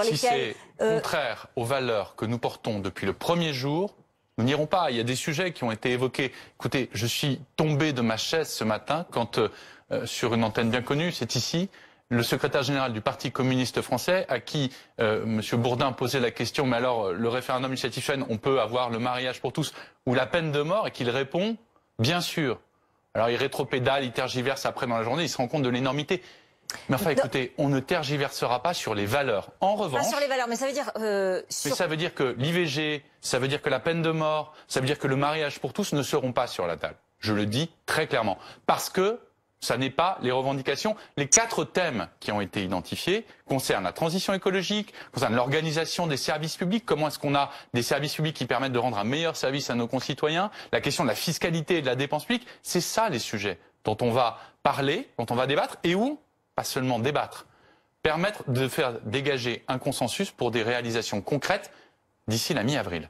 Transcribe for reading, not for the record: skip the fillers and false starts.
sur si lesquels... c'est contraire aux valeurs que nous portons depuis le premier jour, nous n'irons pas. Il y a des sujets qui ont été évoqués. Écoutez, je suis tombé de ma chaise ce matin quand, sur une antenne bien connue, c'est ici, le secrétaire général du Parti communiste français, à qui M. Bourdin posait la question, mais alors le référendum initiative citoyenne, on peut avoir le mariage pour tous ou la peine de mort, et qu'il répond, bien sûr. Alors il rétropédale, il tergiverse après dans la journée, il se rend compte de l'énormité. Mais enfin, écoutez, on ne tergiversera pas sur les valeurs. En revanche... Pas sur les valeurs, mais ça veut dire... Mais ça veut dire que l'IVG, ça veut dire que la peine de mort, ça veut dire que le mariage pour tous ne seront pas sur la table. Je le dis très clairement. Parce que ça n'est pas les revendications. Les 4 thèmes qui ont été identifiés concernent la transition écologique, concernent l'organisation des services publics, comment est-ce qu'on a des services publics qui permettent de rendre un meilleur service à nos concitoyens, la question de la fiscalité et de la dépense publique. C'est ça les sujets dont on va parler, dont on va débattre, et où pas seulement débattre, permettre de faire dégager un consensus pour des réalisations concrètes d'ici la mi-avril.